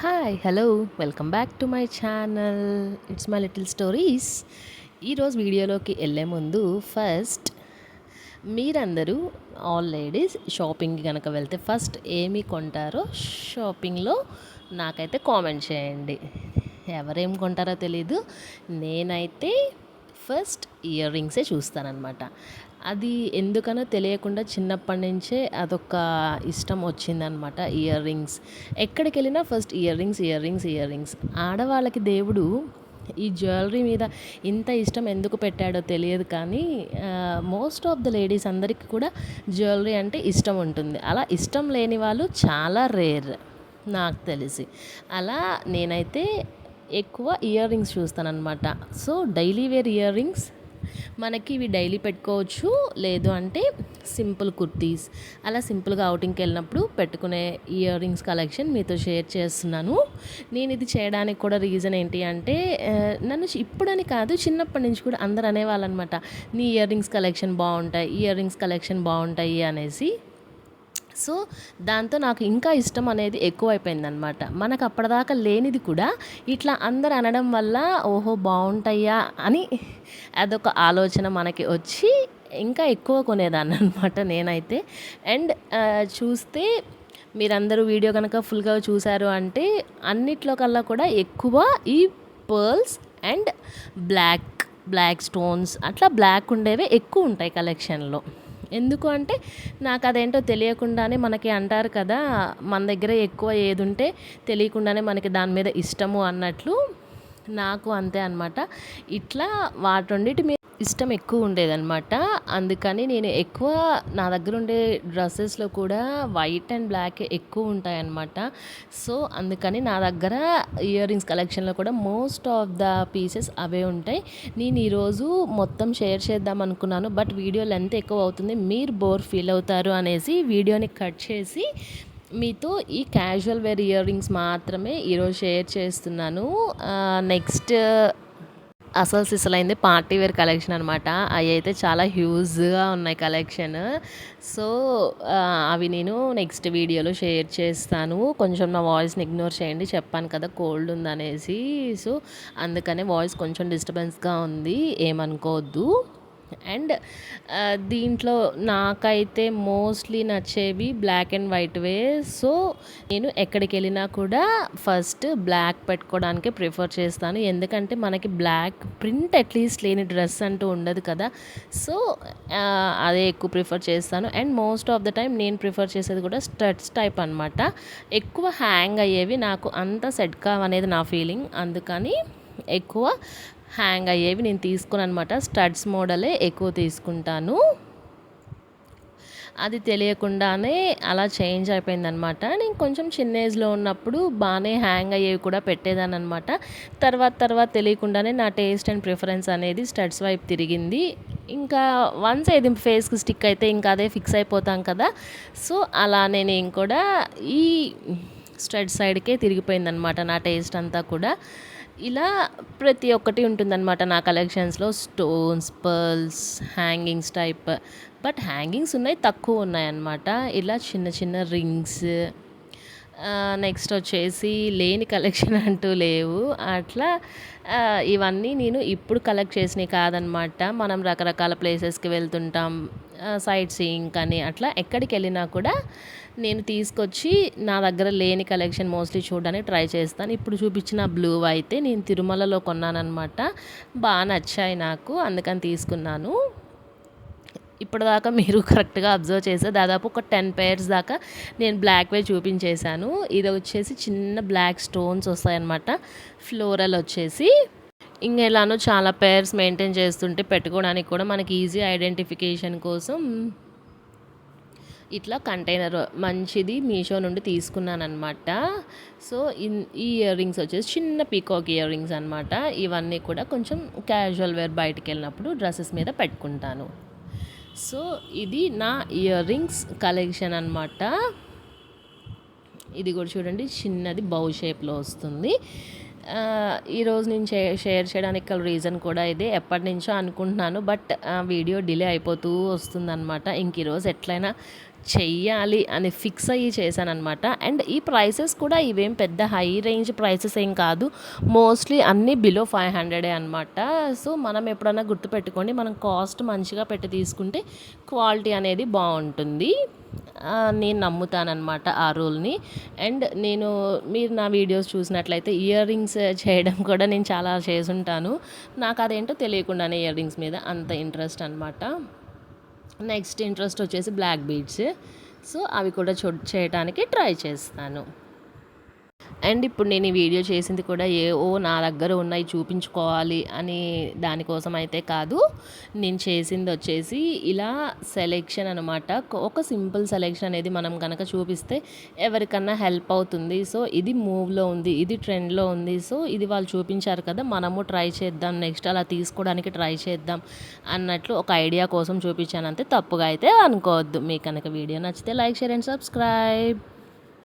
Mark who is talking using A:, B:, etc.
A: Hi hello welcome back to my channel. It's my little stories. ఈరోజు వీడియోలోకి వెళ్ళే ముందు ఫస్ట్ మీరందరూ ఆల్ లేడీస్ షాపింగ్కి కనుక వెళ్తే ఫస్ట్ ఏమి కొంటారో షాపింగ్లో నాకైతే కామెంట్ చేయండి. ఎవరేం కొంటారో తెలీదు, నేనైతే ఫస్ట్ ఇయర్ రింగ్సే చూస్తానన్నమాట. అది ఎందుకనో తెలియకుండా చిన్నప్పటి నుంచే అదొక ఇష్టం వచ్చిందనమాట. ఇయర్ రింగ్స్ ఎక్కడికి వెళ్ళినా first ear rings ear rings ear rings. ఆడవాళ్ళకి దేవుడు ఈ జ్యువెలరీ మీద ఇంత ఇష్టం ఎందుకు పెట్టాడో తెలియదు, కానీ మోస్ట్ ఆఫ్ ద లేడీస్ అందరికీ కూడా జ్యువెలరీ అంటే ఇష్టం ఉంటుంది. అలా ఇష్టం లేని వాళ్ళు చాలా రేర్ నాకు తెలిసి. అలా నేనైతే ఎక్కువ ఇయర్ రింగ్స్ చూస్తానన్నమాట. So daily wear ear rings మనకి ఇవి డైలీ పెట్టుకోవచ్చు, లేదు అంటే సింపుల్ కుర్తీస్ అలా సింపుల్గా అవుటింగ్కి వెళ్ళినప్పుడు పెట్టుకునే ఇయర్ రింగ్స్ కలెక్షన్ మీతో షేర్ చేస్తున్నాను. నేను ఇది చేయడానికి కూడా రీజన్ ఏంటి అంటే, నన్ను ఇప్పుడని కాదు, చిన్నప్పటి నుంచి కూడా అందరు అనేవాళ్ళు అనమాట, నీ ఇయర్ రింగ్స్ కలెక్షన్ బాగుంటాయి, ఇయర్ రింగ్స్ కలెక్షన్ బాగుంటాయి అనేసి. సో దాంతో నాకు ఇంకా ఇష్టం అనేది ఎక్కువైపోయిందనమాట. మనకు అప్పటిదాకా లేనిది కూడా ఇట్లా అందరు అనడం వల్ల ఓహో బాగుంటాయా అని అదొక ఆలోచన మనకి వచ్చి ఇంకా ఎక్కువ కొనేదాన్ని అనమాట నేనైతే. అండ్ చూస్తే మీరందరూ వీడియో కనుక ఫుల్గా చూశారు అంటే అన్నిట్లో కల్లా కూడా ఎక్కువ ఈ పర్ల్స్ అండ్ బ్లాక్ స్టోన్స్ అట్లా బ్లాక్ ఉండేవే ఎక్కువ ఉంటాయి కలెక్షన్లో. ఎందుకు అంటే నాకు అదేంటో తెలియకుండానే, మనకి అంటారు కదా, మన దగ్గర ఎక్కువ ఏది ఉంటే తెలియకుండానే మనకి దాని మీద ఇష్టము అన్నట్లు నాకు అంతే అనమాట. ఇట్లా వాటన్నిటి మీద ఇష్టం ఎక్కువ ఉండేదన్నమాట. అందుకని నేను ఎక్కువ నా దగ్గర ఉండే డ్రెస్సెస్లో కూడా వైట్ అండ్ బ్లాక్ ఎక్కువ ఉంటాయన్నమాట. సో అందుకని నా దగ్గర ఇయర్ రింగ్స్ కలెక్షన్లో కూడా మోస్ట్ ఆఫ్ ద పీసెస్ అవే ఉంటాయి. నేను ఈరోజు మొత్తం షేర్ చేద్దాం అనుకున్నాను, బట్ వీడియో లెంత్ ఎక్కువ అవుతుంది, మీరు బోర్ ఫీల్ అవుతారు అనేసి వీడియోని కట్ చేసి మీతో ఈ క్యాజువల్ వేర్ ఇయర్ రింగ్స్ మాత్రమే ఈరోజు షేర్ చేస్తున్నాను. నెక్స్ట్ అసలు సిసలైంది పార్టీ వేర్ కలెక్షన్ అనమాట. అవి అయితే చాలా హ్యూజ్గా ఉన్నాయి కలెక్షన్. సో అవి నేను నెక్స్ట్ వీడియోలో షేర్ చేస్తాను. కొంచెం నా వాయిస్ని ఇగ్నోర్ చేయండి, చెప్పాను కదా కోల్డ్ ఉందనేసి. సో అందుకనే వాయిస్ కొంచెం డిస్టర్బెన్స్గా ఉంది, ఏమనుకోవద్దు. అండ్ దీంట్లో నాకైతే మోస్ట్లీ నచ్చేవి బ్లాక్ అండ్ వైట్వే. సో నేను ఎక్కడికి వెళ్ళినా కూడా ఫస్ట్ బ్లాక్ పెట్టుకోవడానికే ప్రిఫర్ చేస్తాను, ఎందుకంటే మనకి బ్లాక్ ప్రింట్ అట్లీస్ట్ లేని డ్రెస్ అంటూ ఉండదు కదా. సో అదే ఎక్కువ ప్రిఫర్ చేస్తాను. And most of the time నేను ప్రిఫర్ చేసేది కూడా స్టడ్స్ టైప్ అనమాట. ఎక్కువ హ్యాంగ్ అయ్యేవి నాకు అంత సెట్ కావనేది నా ఫీలింగ్, అందుకని ఎక్కువ హ్యాంగ్ అయ్యేవి నేను తీసుకుని అనమాట. స్టడ్స్ మోడలే ఎక్కువ తీసుకుంటాను. అది తెలియకుండానే అలా చేంజ్ అయిపోయిందనమాట. నేను కొంచెం చిన్న ఏజ్లో ఉన్నప్పుడు బాగానే హ్యాంగ్ అయ్యేవి కూడా పెట్టేదాన్ని అనమాట. తర్వాత తెలియకుండానే నా టేస్ట్ అండ్ ప్రిఫరెన్స్ అనేది స్టడ్స్ వైపు తిరిగింది. ఇంకా వన్స్ ఏది ఫేస్కి స్టిక్ అయితే ఇంకా అదే ఫిక్స్ అయిపోతాం కదా. సో అలానే నేను కూడా ఈ స్టడ్ సైడ్కే తిరిగిపోయిందనమాట నా టేస్ట్ అంతా కూడా. ఇలా ప్రతి ఒక్కటి ఉంటుందన్నమాట నా కలెక్షన్స్లో, stones, pearls, hangings type. But hangings ఉన్నాయి, తక్కువ ఉన్నాయన్నమాట. ఇలా చిన్న చిన్న రింగ్స్, నెక్స్ట్ వచ్చేసి లేని కలెక్షన్ అంటూ లేవు. అట్లా ఇవన్నీ నేను ఇప్పుడు కలెక్ట్ చేసినవి కాదనమాట. మనం రకరకాల ప్లేసెస్కి వెళ్తుంటాం, సైట్ సీయింగ్ కానీ అట్లా ఎక్కడికి వెళ్ళినా కూడా నేను తీసుకొచ్చి నా దగ్గర లేని కలెక్షన్ మోస్ట్లీ చూడడానికి ట్రై చేస్తాను. ఇప్పుడు చూపించిన బ్లూ అయితే నేను తిరుమలలో కొన్నానమాట. బాగా నచ్చాయి నాకు, అందుకని తీసుకున్నాను. ఇప్పటిదాకా మీరు కరెక్ట్గా అబ్జర్వ్ చేస్తే దాదాపు ఒక 10 pairs దాకా నేను బ్లాక్వే చూపించేశాను. ఇది వచ్చేసి చిన్న బ్లాక్ స్టోన్స్ వస్తాయన్నమాట, ఫ్లోరల్ వచ్చేసి. ఇంకెలానో చాలా pairs మెయింటైన్ చేస్తుంటే పెట్టుకోవడానికి కూడా మనకి ఈజీ ఐడెంటిఫికేషన్ కోసం ఇట్లా కంటైనర్ మంచిది మీషో నుండి తీసుకున్నానమాట. సో ఈ ఇయర్ రింగ్స్ వచ్చేసి చిన్న పీకాక్ ఇయర్ రింగ్స్ అనమాట. ఇవన్నీ కూడా కొంచెం క్యాజువల్ వేర్ బయటికి వెళ్ళినప్పుడు డ్రెస్సెస్ మీద పెట్టుకుంటాను. సో ఇది నా ఇయర్ రింగ్స్ కలెక్షన్ అనమాట. ఇది కూడా చూడండి, చిన్నది బౌ షేప్లో వస్తుంది. ఈరోజు నేను షేర్ చేయడానికి గల రీజన్ కూడా ఇదే. ఎప్పటి నుంచో అనుకుంటున్నాను, బట్ వీడియో డిలే అయిపోతూ వస్తుందన్నమాట. ఇంక ఈరోజు ఎట్లయినా చెయ్యాలి అని ఫిక్స్ అయ్యి చేశాననమాట. అండ్ ఈ ప్రైసెస్ కూడా ఇవేం పెద్ద హై రేంజ్ ప్రైసెస్ ఏం కాదు. మోస్ట్లీ అన్నీ బిలో 500 అనమాట. సో మనం ఎప్పుడన్నా గుర్తుపెట్టుకోండి, మనం కాస్ట్ మంచిగా పెట్టి తీసుకుంటే క్వాలిటీ అనేది బాగుంటుంది. నేను నమ్ముతానన్నమాట ఆ రూల్ని. అండ్ మీరు నా వీడియోస్ చూసినట్లయితే ఇయర్ రింగ్స్ చేయడం కూడా నేను చాలా చేసుంటాను. నాకు అదేంటో తెలియకుండానే ఇయర్ రింగ్స్ మీద అంత ఇంట్రెస్ట్ అనమాట. నెక్స్ట్ ఇంట్రెస్ట్ వచ్చేసి బ్లాక్ బీడ్స్. సో అవి కూడా చేయడానికి ట్రై చేస్తాను. అండ్ ఇప్పుడు నేను ఈ వీడియో చేసింది కూడా నా దగ్గర ఉన్నాయి చూపించుకోవాలి అని దానికోసం అయితే కాదు. నేను చేసింది వచ్చేసి ఇలా సెలెక్షన్ అనమాట. ఒక సింపుల్ సెలెక్షన్ అనేది మనం కనుక చూపిస్తే ఎవరికన్నా హెల్ప్ అవుతుంది. సో ఇది మూవ్లో ఉంది, ఇది ట్రెండ్లో ఉంది, సో ఇది వాళ్ళు చూపించారు కదా, మనము ట్రై చేద్దాం, నెక్స్ట్ అలా తీసుకోవడానికి ట్రై చేద్దాం అన్నట్లు ఒక ఐడియా కోసం చూపించాను అంతే. తప్పుగా అయితే అనుకోవద్దు. మీకు కనుక వీడియో నచ్చితే లైక్, షేర్ అండ్ సబ్స్క్రైబ్.